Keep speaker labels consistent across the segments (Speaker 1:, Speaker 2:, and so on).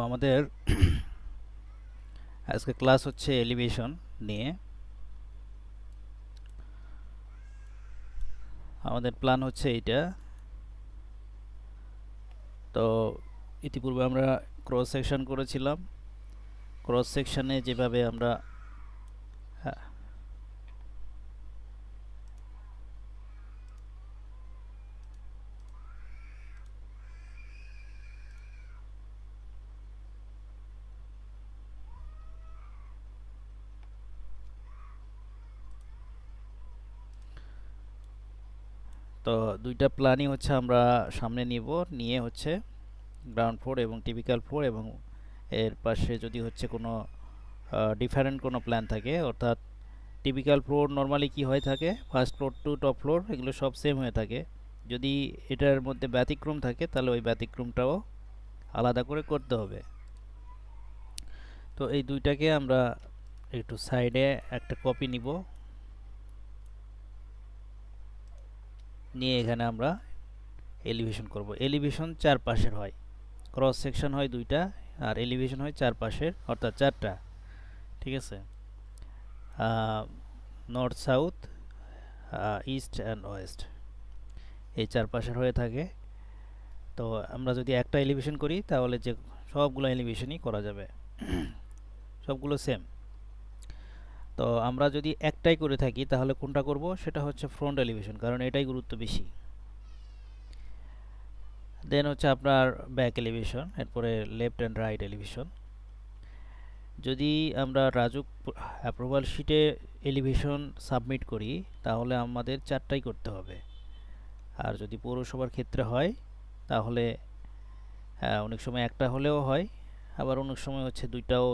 Speaker 1: আমাদের আজকে ক্লাস হচ্ছে এলিভেশন নিয়ে। আমাদের প্ল্যান হচ্ছে এইটা। তো ইতিপূর্বে আমরা ক্রস সেকশন করেছিলাম। ক্রস সেকশনে যেভাবে আমরা হ্যাঁ, তো দুইটা প্ল্যানই হচ্ছে আমরা সামনে নিয়ে হচ্ছে গ্রাউন্ড ফ্লোর এবং টিপিক্যাল ফ্লোর, এবং এর পাশে যদি হচ্ছে কোনো ডিফারেন্ট কোনো প্ল্যান থাকে, অর্থাৎ টিপিক্যাল ফ্লোর নর্মালি কি হয়ে থাকে, first floor to top floor এগুলো সব সেম হয়ে থাকে। যদি এটার মধ্যে ব্যতিক্রম থাকে তাহলে ওই ব্যতিক্রমটাও আলাদা করে করতে হবে। তো এই দুইটাকে আমরা একটু সাইডে একটা কপি নিব, নিয়ে এখানে আমরা এলিভেশন করব। এলিভেশন চার পাশের হয়, ক্রস সেকশন হয় দুইটা, আর এলিভেশন হয় চার পাশের অর্থাৎ চারটা। ঠিক আছে, north south, east and West, এই চার পাশের হয়ে থাকে। তো আমরা যদি একটা এলিভেশন করি তাহলে যে সবগুলো এলিভেশনই করা যাবে, সবগুলো সেম। তো আমরা যদি একটাই করে থাকি তাহলে কোনটা করব, সেটা হচ্ছে ফ্রন্ট এলিভেশন, কারণ এটাই গুরুত্ব বেশি। দেন হচ্ছে আপনার ব্যাক এলিভেশন, এরপরে লেফট অ্যান্ড রাইট এলিভেশন। যদি আমরা রাজুক অ্যাপ্রুভাল শিটে এলিভেশন সাবমিট করি তাহলে আমাদের চারটাই করতে হবে। আর যদি পৌরসভার ক্ষেত্রে হয় তাহলে অনেক সময় একটা হলেও হয়, আবার অনেক সময় হচ্ছে দুইটাও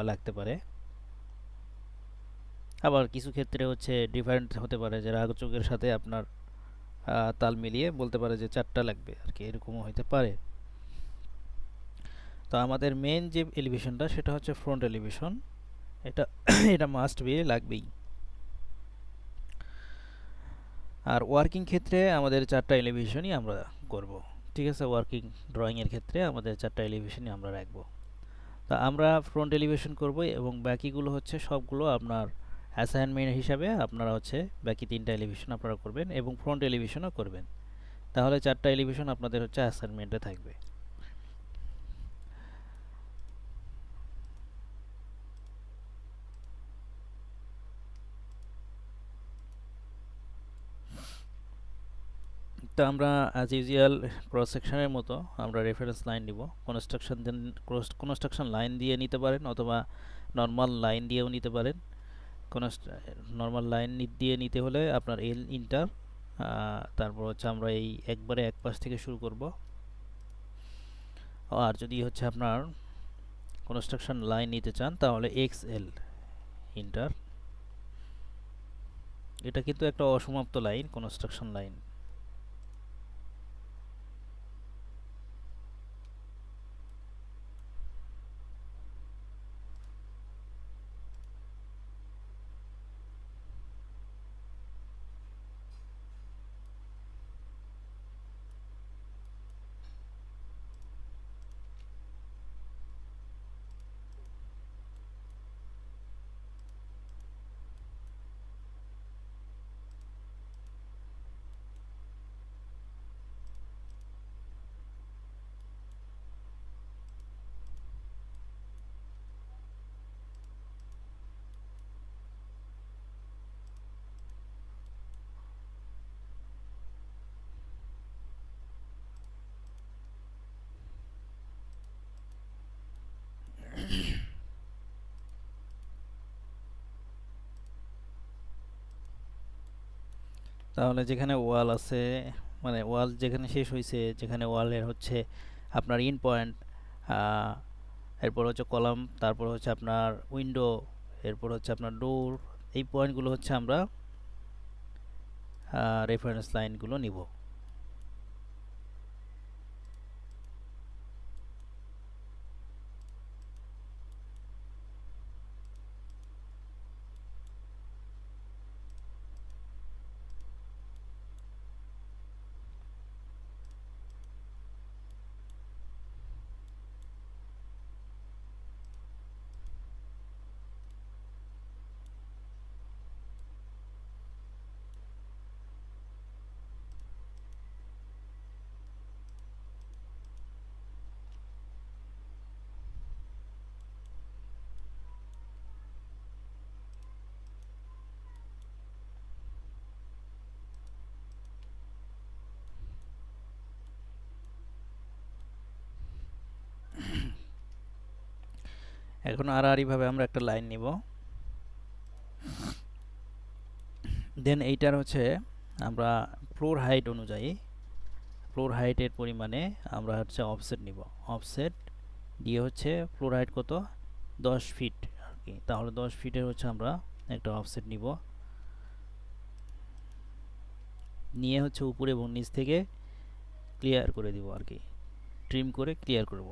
Speaker 1: লাগতে পারে। আবার কিছু ক্ষেত্রে হচ্ছে ডিফারেন্ট হতে পারে, যে রাজুকের সাথে আপনার তাল মিলিয়ে বলতে পারে যে চারটা লাগবে আর কি, এরকমও হতে পারে। তো আমাদের মেন যে এলিভেশনটা সেটা হচ্ছে ফ্রন্ট এলিভেশন, এটা এটা মাস্ট বি, লাগবেই। আর ওয়ার্কিং ক্ষেত্রে আমাদের চারটা এলিভেশনই আমরা করব। ঠিক আছে, ওয়ার্কিং ড্রয়িংয়ের ক্ষেত্রে আমাদের চারটা এলিভেশনই আমরা রাখবো। তা আমরা ফ্রন্ট এলিভেশন করব, এবং বাকিগুলো হচ্ছে সবগুলো আপনার অ্যাসাইনমেন্ট হিসাবে আপনারা হচ্ছে বাকি তিনটা এলিভেশন আপনারা করবেন, এবং ফ্রন্ট এলিভেশনও করবেন। তাহলে চারটা এলিভেশন আপনাদের হচ্ছে অ্যাসাইনমেন্টে থাকবে। তো আমরা অ্যাজ ইউজুয়াল ক্রস সেকশনের মতো আমরা রেফারেন্স লাইন নিব। কনস্ট্রাকশন লাইন দিয়ে নিতে পারেন, অথবা নর্মাল লাইন দিয়েও নিতে পারেন। নর্মাল লাইন দিয়ে নিতে হলে আপনার এল ইন্টার, তারপর হচ্ছে আমরা এই একবারে এক পাশ থেকে শুরু করব। আর যদি হচ্ছে আপনার কনস্ট্রাকশন লাইন নিতে চান তাহলে এক্স এল ইন্টার। এটা কিন্তু একটা অসমাপ্ত লাইন, কনস্ট্রাকশন লাইন। তাহলে যেখানে ওয়াল আছে, মানে ওয়াল যেখানে শেষ হয়েছে, যেখানে ওয়ালের হচ্ছে আপনার ইন পয়েন্ট, এরপর হচ্ছে কলাম, তারপর হচ্ছে আপনার উইন্ডো, এরপর হচ্ছে আপনার ডোর, এই পয়েন্টগুলো হচ্ছে আমরা রেফারেন্স লাইনগুলো নিব। এখন আড়াআড়িভাবে আমরা একটা লাইন নিব। দেন এইটার হচ্ছে আমরা ফ্লোর হাইট অনুযায়ী ফ্লোর হাইটের পরিমাণে আমরা হচ্ছে অফসেট নিব। অফসেট দিয়ে হচ্ছে ফ্লোর হাইট কত 10 ফিট আর কি, তাহলে 10 ফিটের হচ্ছে আমরা একটা অফসেট নিব, নিয়ে হচ্ছে উপরে এবং নিচ থেকে ক্লিয়ার করে দিব আর কি, ট্রিম করে ক্লিয়ার করব।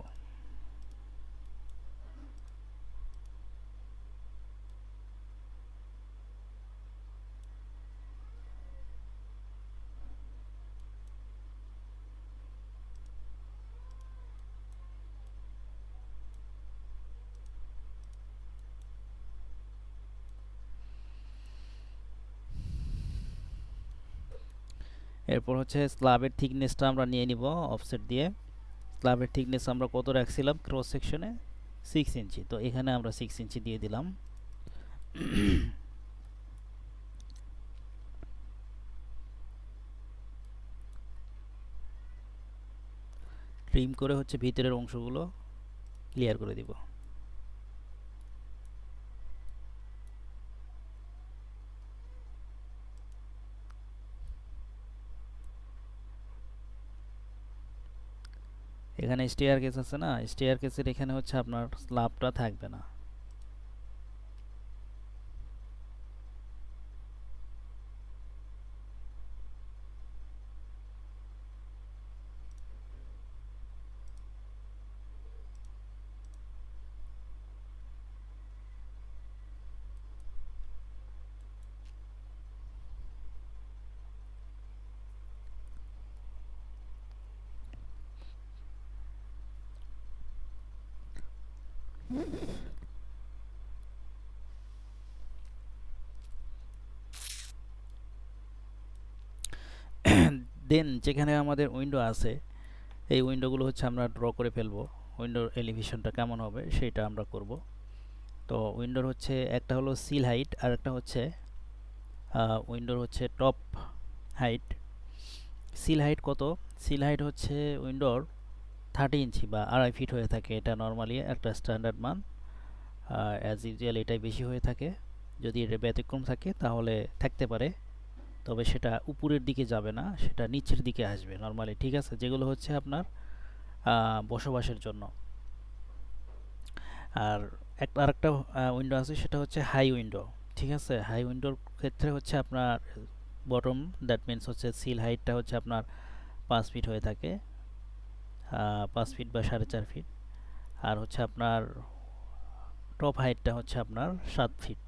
Speaker 1: এরপর হচ্ছে স্ল্যাবের থিকনেসটা আমরা নিয়ে নিব অফসেট দিয়ে। স্ল্যাবের থিকনেস আমরা কত রাখছিলাম ক্রস সেকশনে 6 ইঞ্চি, তো এখানে আমরা 6 ইঞ্চি দিয়ে দিলাম। ট্রিম করে হচ্ছে ভিতরের অংশগুলো ক্লিয়ার করে দিব। এখানে স্টেয়ার কেস আছে না, স্টেয়ার কেসের এখানে হচ্ছে আপনার স্ল্যাবটা থাকবে না। দেন যেখানে আমাদের উইন্ডো আছে এই উইন্ডোগুলো হচ্ছে আমরা ড্র করে ফেলবো। উইন্ডোর এলিভেশনটা কেমন হবে সেটা আমরা করব। তো উইন্ডোর হচ্ছে একটা হলো সিল হাইট আর একটা হচ্ছে উইন্ডোর হচ্ছে টপ হাইট। সিল হাইট কত? সিল হাইট হচ্ছে উইন্ডোর 30 ইঞ্চি বা 2.5 ফিট হয়ে থাকে, এটা নর্মালি একটা স্ট্যান্ডার্ড মান। অ্যাজ ইউজুয়াল এটাই বেশি হয়ে থাকে, যদি এটা ব্যতিক্রম থাকে তাহলে থাকতে পারে, তবে সেটা উপরের দিকে যাবে না, সেটা নিচের দিকে আসবে নর্মালি, ঠিক আছে? যেগুলো হচ্ছে আপনার বসবাসের জন্য। আর আরেকটা উইন্ডো আছে সেটা হচ্ছে হাই উইন্ডো, ঠিক আছে? হাই উইন্ডোর ক্ষেত্রে হচ্ছে আপনার বটম, দ্যাট মিন্স হচ্ছে সিল হাইটটা হচ্ছে আপনার 5 ফিট হয়ে থাকে, 5 ফিট বা 4.5 ফিট। আর হচ্ছে আপনার টপ হাইটটা হচ্ছে আপনার 7 ফিট,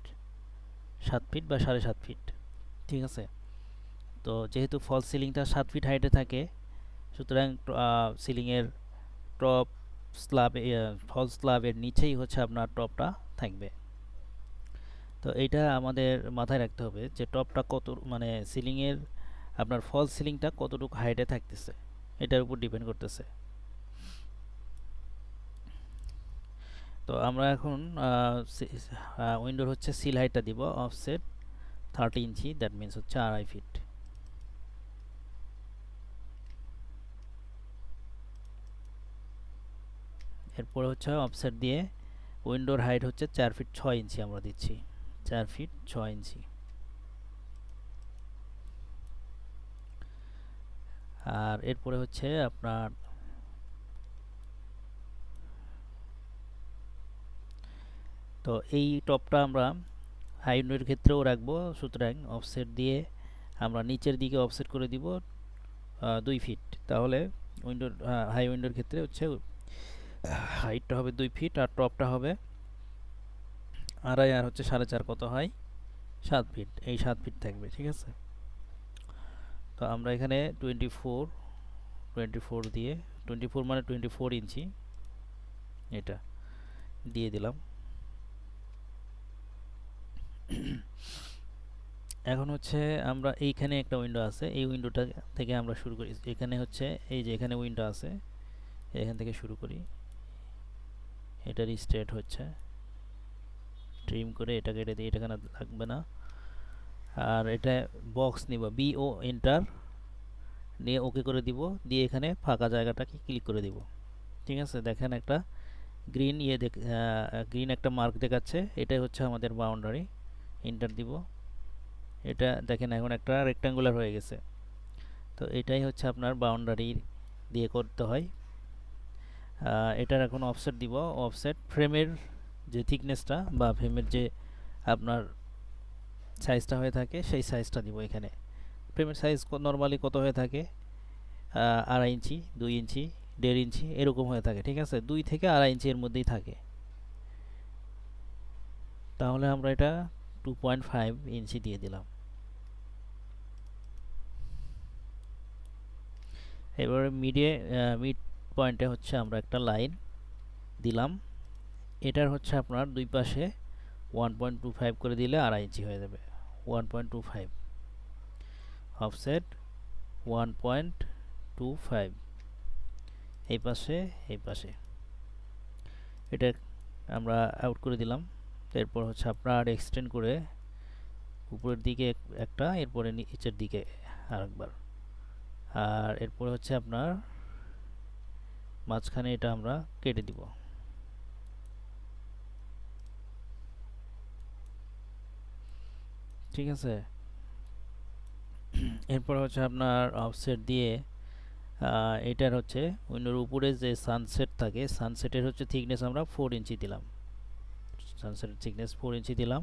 Speaker 1: 7 ফিট বা 7.5 ফিট, ঠিক আছে? তো যেহেতু ফলস সিলিংটা 7 ফিট হাইটে থাকে, সুতরাং সিলিংয়ের টপ স্ল্যাব, ফলস স্ল্যাবের নিচেই হচ্ছে আপনার টপটা থাকবে। তো এইটা আমাদের মাথায় রাখতে হবে যে টপটা কত, মানে সিলিংয়ের আপনার ফলস সিলিংটা কতটুকু হাইটে থাকতেছে এটার উপর ডিপেন্ড করতেছে। তো আমরা এখন উইন্ডোর হচ্ছে সিল হাইটটা দিব অফসেট 30 ইঞ্চি, দ্যাট মিন্স হচ্ছে 2.5 ফিট। এরপরে হচ্ছে অফসেট দিয়ে উইন্ডোর হাইট হচ্ছে 4 ফিট 6 ইঞ্চি আমরা দিচ্ছি, 4 ফিট 6 ইঞ্চি। আর এরপরে হচ্ছে আপনার তো এই টপটা আমরা হাই উইন্ডোর ক্ষেত্রেও রাখবো, সুতরাং অফসেট দিয়ে আমরা নিচের দিকে অফসেট করে দিব 2 ফিট। তাহলে উইন্ডোর হাই উইন্ডোর ক্ষেত্রে হচ্ছে হাইটটা হবে 2 ফিট আর টপটা হবে 2.5, আর হচ্ছে 4.5 কত হয় 7 ফিট, এই 7 ফিট থাকবে, ঠিক আছে? তো আমরা এখানে 24 দিয়ে 24 মানে 24 ইঞ্চি এটা দিয়ে দিলাম। এখন হচ্ছে আমরা এইখানে একটা উইন্ডো আছে, এই উইন্ডোটা থেকে আমরা শুরু করি। এখানে হচ্ছে এই যে এখানে উইন্ডো আছে, এখান থেকে শুরু করি। এটার স্ট্রেট হচ্ছে ট্রিম করে এটা কেটে দিই, এটা এখানে থাকবে না। আর এটা বক্স নিব, বিও এন্টার নিয়ে ওকে করে দিব, দিয়ে এখানে ফাঁকা জায়গাটাকে ক্লিক করে দিব, ঠিক আছে? দেখেন একটা গ্রিন গ্রিন একটা মার্ক দেখাচ্ছে, এটাই হচ্ছে আমাদের বাউন্ডারি। এন্টার দিব। এটা দেখেন এখন একটা রেক্ট্যাঙ্গুলার হয়ে গেছে। তো এটাই হচ্ছে আপনার বাউন্ডারি দিয়ে করতে হয়। এটার এখন অফসেট দিব। অফসেট ফ্রেমের যে থিকনেসটা বা ফ্রেমের যে আপনার সাইজটা হয়ে থাকে সেই সাইজটা দিব এখানে। ফ্রেমের সাইজ নর্মালি কত হয়ে থাকে, 2.5 ইঞ্চি, 2 ইঞ্চি, 1.5 ইঞ্চি এরকম হয়ে থাকে, ঠিক আছে, 2 থেকে 2.5 ইঞ্চি এর মধ্যেই থাকে। তাহলে আমরা এটা 2.5 ইঞ্চি দিয়ে দিলাম। এবারে মিড পয়েন্টে হচ্ছে আমরা একটা লাইন দিলাম। এটার হচ্ছে আপনার দুই পাশে 1.25 করে দিলে 2.5 ইঞ্চি হয়ে যাবে। 1.25 অফসেট 1.25 এই পাশে এই পাশে, এটা আমরা আউট করে দিলাম। এরপর হচ্ছে আপনার এক্সটেন্ড করে উপরের দিকে একটা, এরপরে নিচের দিকে আরেকবার, আর এরপর হচ্ছে আপনার মাঝখানে এটা আমরা কেটে দিব। ঠিক আছে, এরপর হচ্ছে আপনার অফসেট দিয়ে এটার হচ্ছে উইন্ডোর উপরে যে সানসেট থাকে, সানসেটের হচ্ছে থিকনেস আমরা 4 ইঞ্চি দিলাম। সানসেটের থিকনেস 4 ইঞ্চি দিলাম।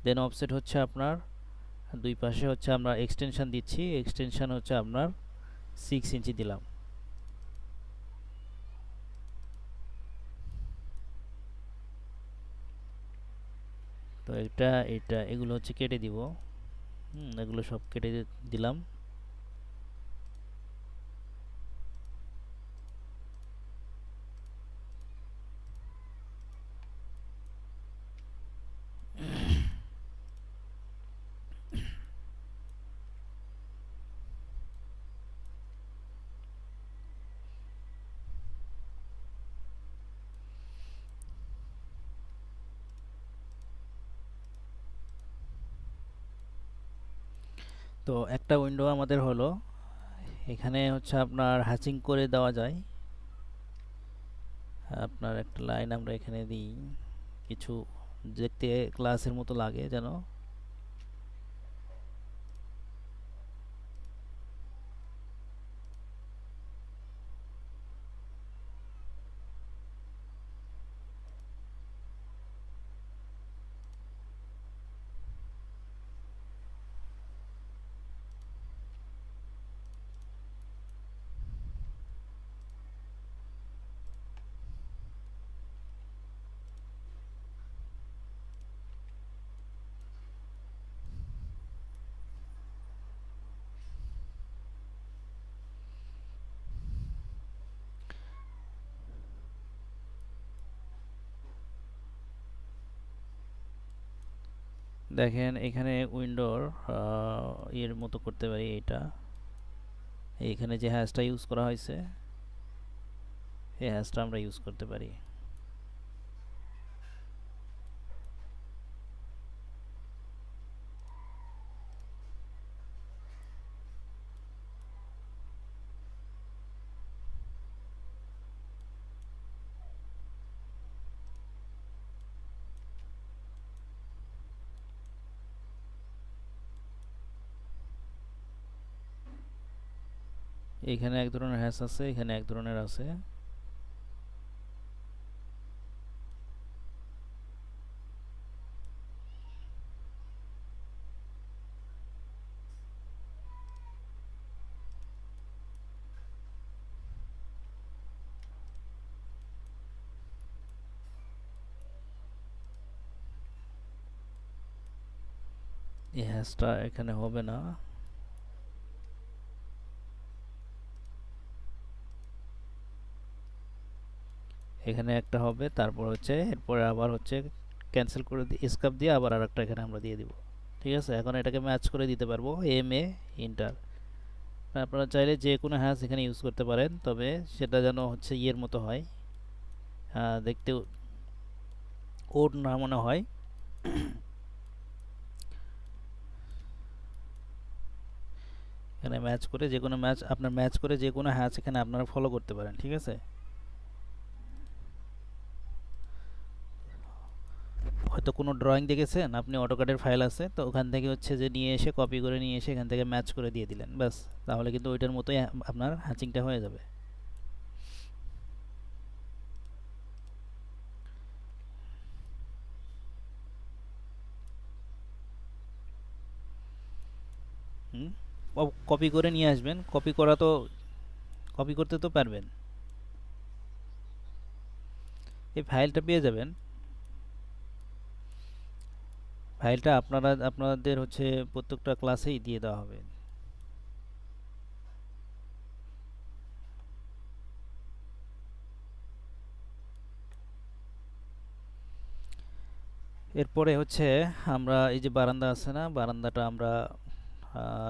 Speaker 1: দেন অফসেট হচ্ছে আপনার দুই পাশে হচ্ছে আমরা এক্সটেনশন দিচ্ছি, এক্সটেনশন হচ্ছে আপনার 6 ইঞ্চি দিলাম। তো এটা এগুলো হচ্ছে কেটে দিব। এগুলো সব কেটে দিলাম। তো একটা উইন্ডো আমাদের হলো। এখানে হচ্ছে আপনার হ্যাচিং করে দেওয়া যায়। আপনার একটা লাইন আমরা এখানে দিই, কিছু দেখতে ক্লাসের মতো লাগে যেন। দেখেন এখানে উইন্ডোর এর মতো করতে পারি। এটা এইখানে যে হ্যাশটা ইউজ করা হয়েছে, এই হ্যাশটা আমরা ইউজ করতে পারি। এখানে এক ধরনের হ্যাশ আছে, এখানে এক ধরনের আছে। এই হ্যাশটা এখানে হবে না। এখানে একটা হবে, তারপর হচ্ছে এরপরে আবার হচ্ছে ক্যান্সেল করে দিয়ে এসকেপ দিয়ে আবার আরেকটা এখানে আমরা দিয়ে দিব। ঠিক আছে, এখন এটাকে ম্যাচ করে দিতে পারবো এন্টার। আপনারা চাইলে যে কোনো হ্যাশ এখানে ইউজ করতে পারেন, তবে সেটা যেন হচ্ছে ইয়ের মতো হয়, দেখতে ওড না মনে হয়। এখানে ম্যাচ করে যে কোনো ম্যাচ করে যে কোনো হ্যাশ এখানে আপনারা ফলো করতে পারেন। ঠিক আছে, হয়তো কোনো ড্রয়িং দেখেছেন আপনি, অটোক্যাডের ফাইল আছে, তো ওখান থেকে হচ্ছে যে নিয়ে এসে কপি করে নিয়ে এসে এখান থেকে ম্যাচ করে দিয়ে দিলেন, ব্যাস। তাহলে কিন্তু ওইটার মতোই আপনার হ্যাচিংটা হয়ে যাবে। হুম, কপি করে নিয়ে আসবেন। কপি করতে তো পারবেন। এই ফাইলটা পেয়ে যাবেন। ফাইলটা আপনাদের হচ্ছে প্রত্যেকটা ক্লাসেই দিয়ে দেওয়া হবে। এরপরে হচ্ছে আমরা এই যে বারান্দা আছে না, বারান্দাটা আমরা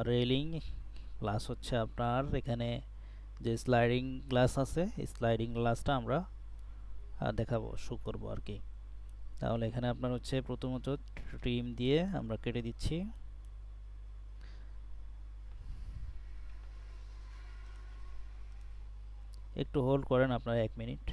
Speaker 1: রেলিং প্লাস হচ্ছে আপনার এখানে যে স্লাইডিং গ্লাস আছে, এই স্লাইডিং গ্লাসটা আমরা দেখাবো, শো করবো আর কি। তাহলে এখানে আপনার হচ্ছে প্রথমত ট্রিম দিয়ে আমরা কেটে দিচ্ছি। একটু হোল্ড করেন আপনারা 1 মিনিট।